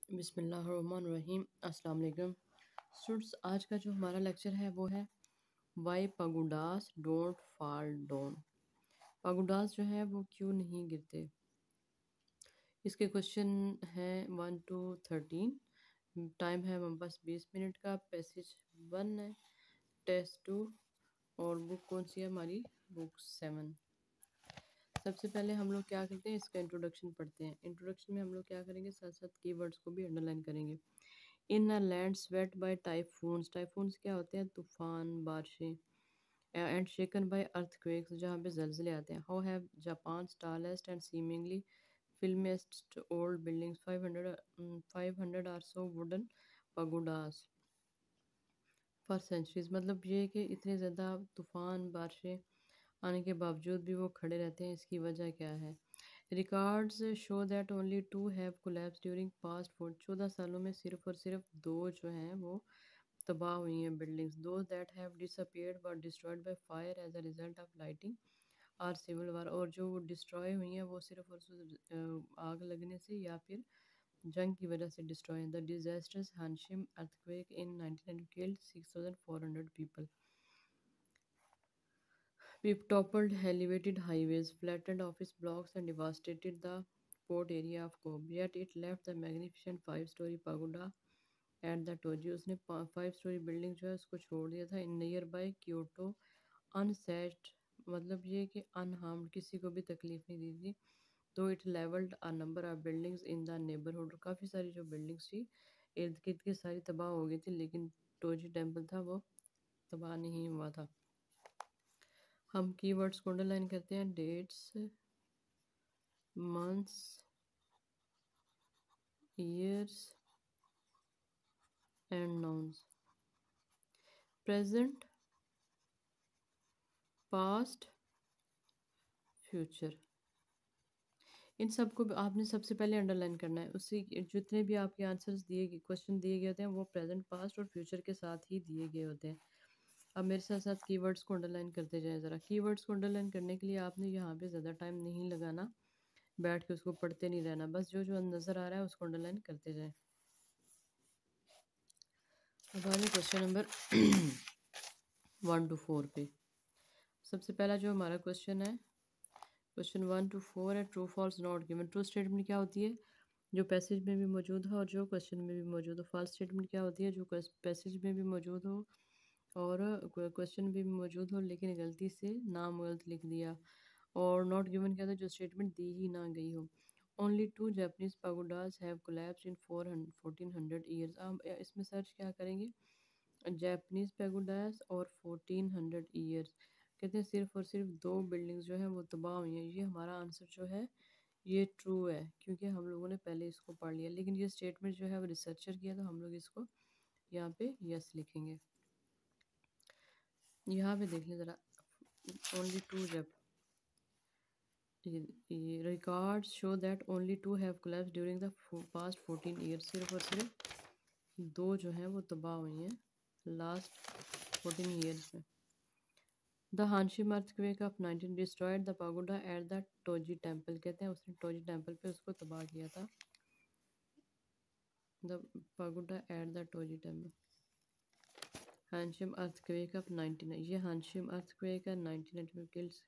बिस्मिल्लाहिर्रहमानिर्रहीम। अस्सलाम वालेकुम स्टूडेंट्स। आज का जो हमारा लेक्चर है वो है वाई पगुडास डोंट फॉल डाउन। पगुडास जो है वो क्यों नहीं गिरते। इसके क्वेश्चन हैं 1 to 13। टाइम है हमारे पास 20 मिनट का। पैसेज 1 है, टेस्ट 2 और बुक कौन सी है हमारी, बुक 7। सबसे पहले हम लोग क्या करते हैं, इसका इंट्रोडक्शन पढ़ते हैं। इंट्रोडक्शन में हम लोग क्या करेंगे, साथ साथ कीवर्ड्स को भी अंडरलाइन करेंगे। In a land swept by typhoons, typhoons क्या होते हैं, तूफान, बारिशें। एंड शेकन बाय अर्थक्वेक्स, जहाँ पे जलजले आते हैं। How have Japan tallest and seemingly flimsiest old buildings 500 are so wooden pagodas for centuries. मतलब ये कि इतने ज़्यादा तूफान बारिशें आने के बावजूद भी वो खड़े रहते हैं, इसकी वजह क्या है। Records show that only two have collapse during past 14 सालों में सिर्फ और सिर्फ दो जो हैं वो तबाह हुई हैं बिल्डिंग्स। दो that have disappeared were destroyed by fire as a result of lighting और सिविल वार। और जो डिस्ट्रॉय हुई हैं वो सिर्फ और सिर्फ आग लगने से या फिर जंग की वजह से डिस्ट्रॉय हैं। The disasters Hanshin earthquake in 1900 killed 6400 people. We've toppled elevated highways, flattened office blocks, and devastated the port area of Kobe. Yet it left the magnificent five-story pagoda at the Toji. उसने 5 story building जो है उसको छोड़ दिया था in nearby Kyoto unset. मतलब ये कि अनहार्म्ड, किसी को भी तकलीफ नहीं दी थी। तो it levelled a number of buildings in the neighbourhood. काफ़ी सारी जो बिल्डिंग्स थी इर्द गिर्द की सारी तबाह हो गई थी, लेकिन टोजी टेम्पल था वो तबाह नहीं हुआ था। हम कीवर्ड्स को अंडरलाइन करते हैं। Dates, months, years and nouns. Present, past, future. इन सब को आपने सबसे पहले अंडरलाइन करना है। उसी जितने भी आपके आंसर्स दिए गए, क्वेश्चन दिए गए होते हैं वो प्रेजेंट, पास्ट और फ्यूचर के साथ ही दिए गए होते हैं। अब मेरे साथ साथ कीवर्ड्स को अंडरलाइन करते जाएं ज़रा। कीवर्ड्स को अंडरलाइन करने के लिए आपने यहाँ पे ज़्यादा टाइम नहीं लगाना, बैठ के उसको पढ़ते नहीं रहना, बस जो जो नज़र आ रहा है उसको अंडरलाइन करते जाएं। अब आगे क्वेश्चन नंबर 1 to 4 पे। सबसे पहला जो हमारा क्वेश्चन है, क्वेश्चन 1 to 4 है, true false not given. True statement क्या होती है, जो पैसेज में भी मौजूद हो और जो क्वेश्चन में भी मौजूद हो। फॉल्स स्टेटमेंट क्या होती है, जो पैसेज में भी मौजूद हो और क्वेश्चन में भी मौजूद हो लेकिन गलती से नाम गलत लिख दिया। और नॉट गिवन क्या था, जो स्टेटमेंट दी ही ना गई हो। Only two Japanese pagodas have collapsed in 1400 years. हम इसमें सर्च क्या करेंगे, जापानीज पेगोडास और 1400 ईयर्स। कहते हैं सिर्फ और सिर्फ दो बिल्डिंग्स जो है वो तबाह हुई हैं। ये हमारा आंसर जो है ये ट्रू है, क्योंकि हम लोगों ने पहले इसको पढ़ लिया। लेकिन ये स्टेटमेंट जो है वो रिसर्चर किया, तो हम लोग इसको यहाँ पे यस लिखेंगे। यहाँ पे देख लें ज़रा, ओनली टू जब records show that only two have collapsed during the past 14 years. सिर्फ और सिर्फ दो जो हैं वो तबाह हुई हैं लास्ट 14 ईयर्स में। The Hanshin earthquake of 19 destroyed the pagoda at the Toji temple. कहते हैं उसने टोजी टेम्पल पे उसको तबाह किया था। The pagoda at the Toji temple. Hanshin earthquake of 19, ये हानशिम अर्थक्वेक है 19 में kills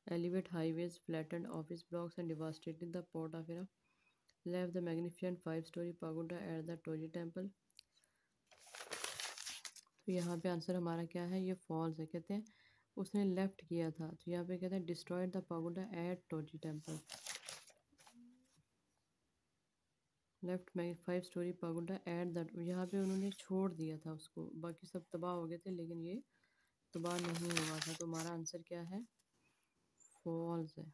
elevate highways, flattened office blocks and devastated the port of Era. Left the magnificent five-story pagoda at the Toji temple. तो यहाँ पे answer हमारा क्या है, ये फॉल्स है। कहते हैं उसने लेफ्ट किया था, तो यहाँ पे कहते हैं destroyed the pagoda at Toji temple. Left में 5 स्टोरी pagoda एट द, यहाँ पे उन्होंने छोड़ दिया था उसको, बाकी सब तबाह हो गए थे लेकिन ये तबाह नहीं हुआ था। तो हमारा आंसर क्या है, फॉल्स है।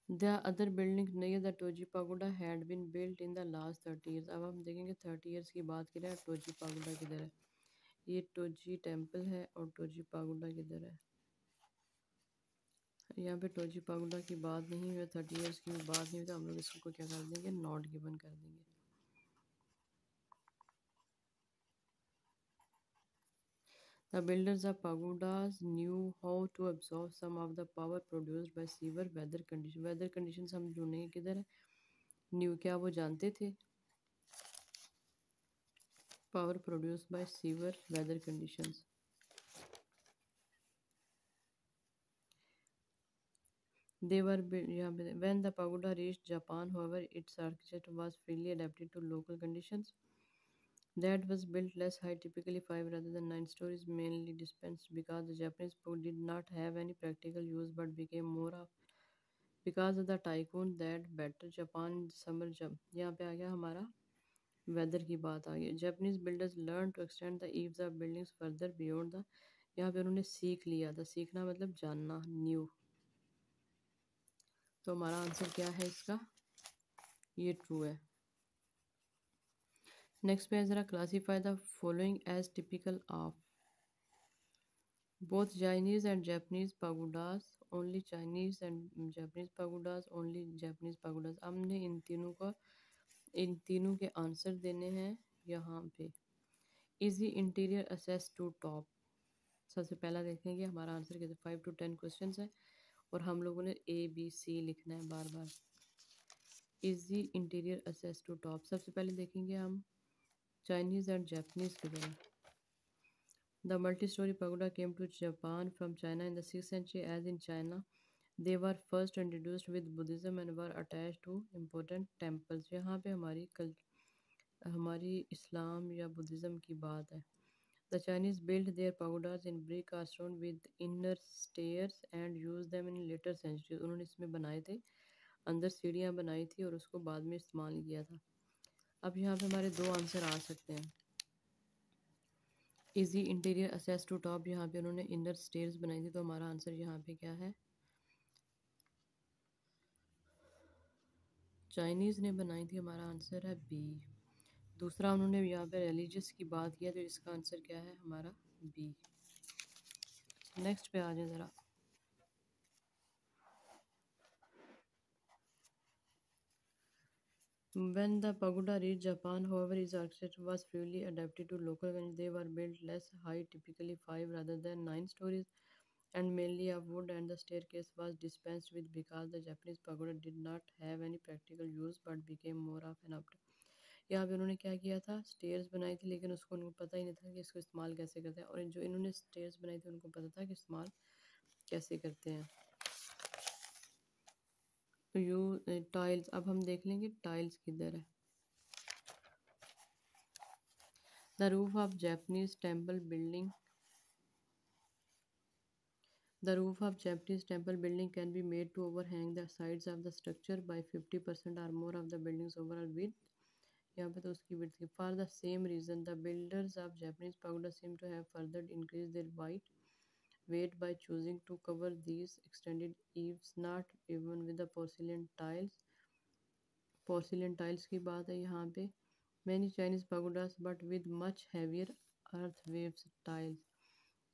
The other buildings near the Toji Pagoda had been built in the last 30 years. अब हम देखेंगे 30 years की बात करें, टोजी पागोडा किधर है। ये टोजी टेम्पल है और टोजी पागोडा किधर है। यहाँ पे टोजी पागोडा की बात नहीं हुई, 30 years की भी बात नहीं हुई, तो हम लोग इसको क्या कर देंगे, नॉट गिवन कर देंगे। The builders of pagodas knew how to absorb some of the power produced by severe weather conditions. Weather conditions हम ढूंढेंगे किधर है, न्यू, क्या वो जानते थे? Power produced by severe weather conditions. They were yeah, when the pagoda reached Japan, however, its architecture was freely adapted to local conditions. That was built less high, typically 5 rather than 9 stories, mainly dispensed because the Japanese pagoda did not have any practical use but became more of because of the tycoon that better Japan in summer जब यहाँ पे आ गया हमारा weather की बात आ गई। Japanese builders learned to extend the eaves of buildings further beyond the, यहाँ पे उन्होंने सीख लिया था, सीखना मतलब जानना, न्यू। तो हमारा आंसर क्या है इसका? ये ट्रू है। नेक्स्ट पे है ज़रा, classify the following as typical of both Chinese and Japanese pagodas, only Chinese and Japanese pagodas, only Japanese pagodas। हमने इन तीनों के आंसर देने हैं यहाँ पे। Easy interior access to top, सबसे पहला देखेंगे हमारा आंसर कैसे। 5 to 10 क्वेश्चन है और हम लोगों ने ABC लिखना है बार बार। Easy interior access to top, सबसे पहले देखेंगे हम चाइनीज़ एंड जापानीज़ के बारे में। The multi-story pagoda came to Japan from China in the 6th century. As in China, they were first introduced with Buddhism and were attached to important temples. यहाँ पे हमारी इस्लाम या बुद्धिज़्म की बात है। The Chinese built their pagodas in brick or stone with inner stairs and used them in later centuries. उन्होंने इसमें बनाए थे, अंदर सीढ़ियाँ बनाई थी और उसको बाद में इस्तेमाल किया था। अब यहाँ पे हमारे दो आंसर आ सकते हैं। Easy interior access to top, यहाँ पे उन्होंने इनर स्टेयर्स बनाई थी, तो हमारा आंसर यहाँ पे क्या है? चाइनीज़ ने बनाई थी, हमारा आंसर है बी। दूसरा उन्होंने यहाँ पे रिलीजियस की बात किया, तो इसका आंसर क्या है हमारा? बी। नेक्स्ट पे आ जाए ज़रा। When the pagoda reached Japan, however, its architecture was freely adapted to local conditions. They were built less high, typically 5 rather than 9 stories, and mainly of wood, and the staircase was dispensed with because the Japanese pagoda did not have any practical use but became more of an option. यहाँ पे उन्होंने क्या किया था? Stairs बनाई थी, लेकिन उसको उनको पता ही नहीं था कि इसको इस्तेमाल कैसे करते हैं, और जो इन्होंने स्टेयर्स बनाई थी उनको पता था कि इस्तेमाल कैसे करते हैं। तो यू टाइल्स, अब हम देख लेंगे टाइल्स किधर है। The roof of Japanese temple building. The roof of Japanese temple building can be made to overhang the sides of the structure by 50% or more of the building's overall width. यहाँ पे तो उसकी width की। For the same reason, the builders of Japanese pagoda seem to have further increased their weight by choosing to cover these extended eaves, not even with the porcelain tiles. Porcelain tiles की बात है यहाँ पे। Many Chinese pagodas but with much heavier earth waves tiles.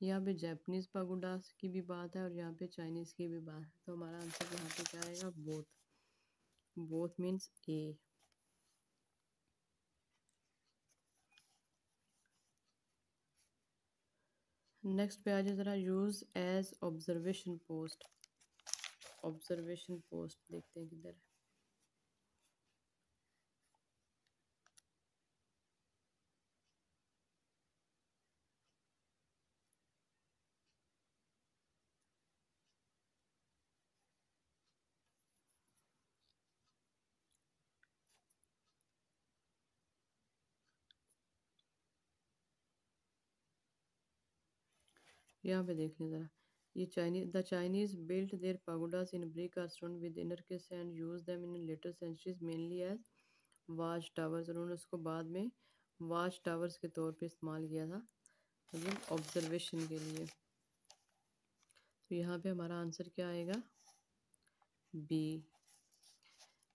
यहाँ पे Japanese pagodas की भी बात है और यहाँ पे चाइनीज़ की भी बात है, तो हमारा आंसर यहाँ पे क्या आएगा? Both. Both means A. Next पे आ जाए ज़रा, use as observation post. Observation post देखते हैं किधर है। यहाँ पे देख लें ज़रा, ये Chinese built their pagodas in brick or stone with inner case and used them in later centuries mainly as watch towers. उन्होंने उसको बाद में वाच टावर्स के तौर पे इस्तेमाल किया था, मतलब ऑब्जर्वेशन के लिए। तो यहाँ पे हमारा आंसर क्या आएगा? B.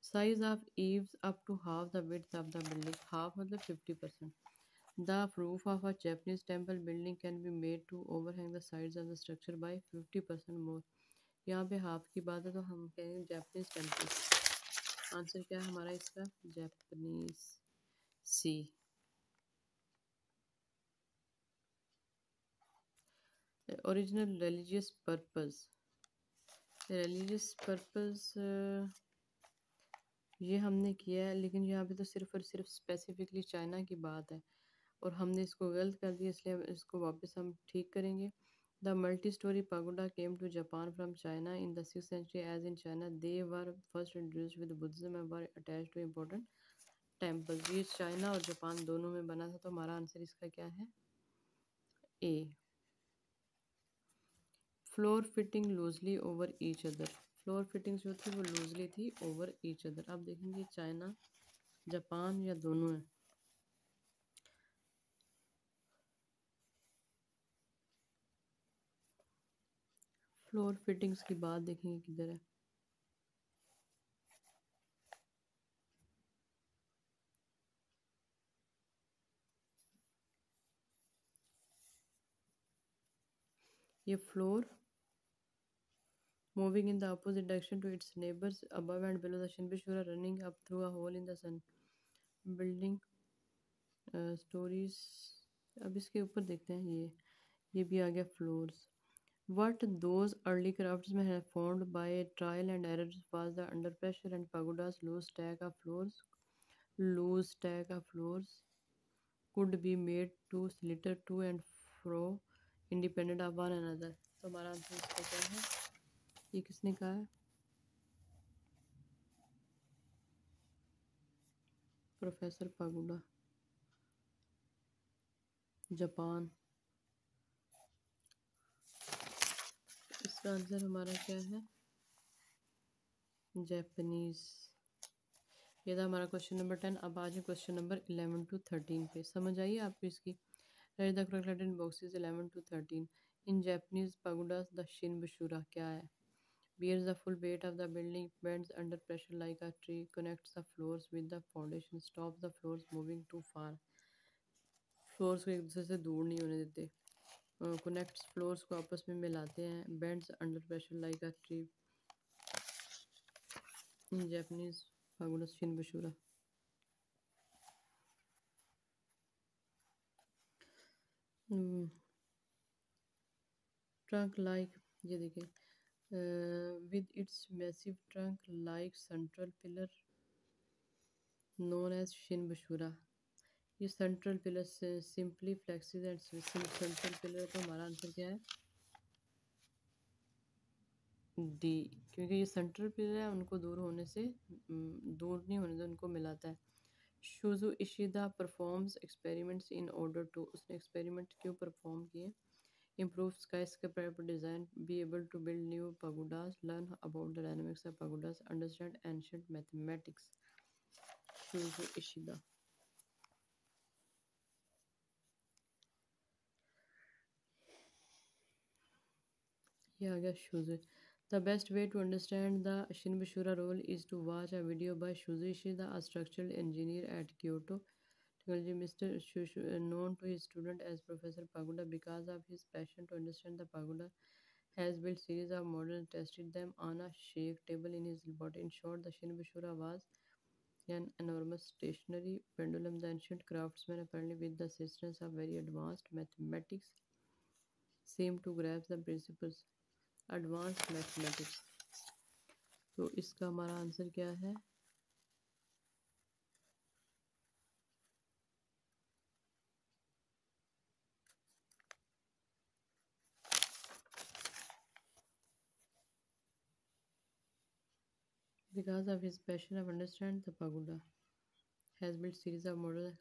Size of eaves up to half the width of the building, half मतलब 50%. The roof of a Japanese temple building can be made to overhang the sides of the structure by 50% more. यहाँ पे half की बात है तो हम कहेंगे Japanese temple. Answer क्या है हमारा इसका? Japanese, C. Original religious purpose, religious purpose ये हमने किया है, लेकिन यहाँ पे तो सिर्फ और सिर्फ स्पेसिफिकली चाइना की बात है और हमने इसको गलत कर दिया, इसलिए इसको वापस हम ठीक करेंगे। The multi storey pagoda came to Japan from China in the 6th century as in China they were first introduced with Buddhism and were attached to important temples. ये चाइना और जापान दोनों में बना था, तो हमारा आंसर इसका क्या है? A. Floor fitting loosely over each other. Floor fitting जो थी वो लूजली थी ओवर ईच अदर। अब देखेंगे चाइना जापान या दोनों है। फ्लोर फिटिंग्स की बात देखेंगे किधर है। ये floor moving in the opposite direction to its neighbors above and below the Shinbishura running up through a hole in the sun building stories। अब इसके ऊपर देखते हैं, ये भी आ गया floors. What those early craftsmen have found by trial and error was the under pressure and pagodas loose stack of floors could be made to slither to and fro independent of one another। तो हमारा answer इसका क्या है? ये किसने कहा है? Professor pagoda, Japan. इसका आंसर हमारा क्या है? जापानीज। ये था हमारा क्वेश्चन नंबर 10। अब आज है क्वेश्चन नंबर 11 to 13 पे। समझ आइए आपको इसकी। Write the correct letter in boxes 11 to 13। In Japanese pagodas the shinbashira क्या है? Bears the full weight of the building, bends under pressure like a tree, connects the floors with the foundation, stops the floors moving too far। Floors को एक दूसरे से दूर नहीं होने देते। कनेक्ट्स फ्लोर्स को आपस में मिलाते हैं। Bends under pressure like a tree. In Japanese pagoda shinbashira. Trunk like, ये देखिए, with its massive trunk-like central pillar known as Shinbashura। ये सेंट्रल पिलर से सिंपली फ्लेक्सिस एंड सेंट्रल पिलर। तो हमारा आंसर क्या है? डी। क्योंकि ये सेंट्रल पिलर है, उनको दूर होने से दूर नहीं होने से उनको मिलाता है। Shuzo Ishida performs experiments in order to, उसने एक्सपेरिमेंट क्यों परफॉर्म किए? Improve skyscraper design, be able to build new pagodas, learn about the dynamics of pagodas, understand ancient mathematics। Shuzo Ishida। ये आ गया Shuzo। The best way to understand the Shinbashura role is to watch a video by Shuzo Ishida, a structural engineer at Kyoto Technology. Mr. Shushu, known to his student as Professor Pagoda because of his passion to understand the pagoda, has built series of models and tested them on a shake table in his laboratory। In short, the Shinbashura was an enormous stationary pendulum. The ancient craftsmen, apparently with the assistance of very advanced mathematics, seem to grasp the principles advanced mathematics। तो इसका हमारा answer क्या है? Because of his passion of understand the pagoda has built series of models।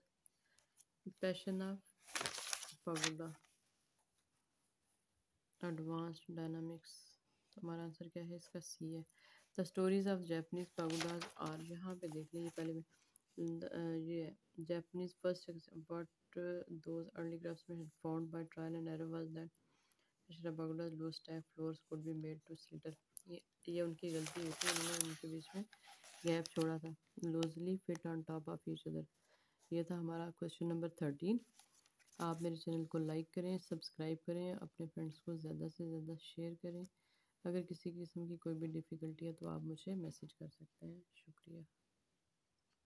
Passion of pagoda advanced dynamics। तो हमारा answer क्या है? इसका सी है। The stories of Japanese pagodas are, यहाँ पे देख लीजिए पहले में ये है Japanese first but those early craftsmen had found by trial and error was that pagodas loose stack floors could be made to slither। ये उनकी गलती होती है, उन्होंने उनके बीच में गैप छोड़ा था। Loosely fit on top of each other. ये था हमारा क्वेश्चन नंबर 13। आप मेरे चैनल को लाइक करें, सब्सक्राइब करें, अपने फ्रेंड्स को ज़्यादा से ज़्यादा शेयर करें। अगर किसी किस्म की कोई भी डिफ़िकल्टी है तो आप मुझे मैसेज कर सकते हैं। शुक्रिया।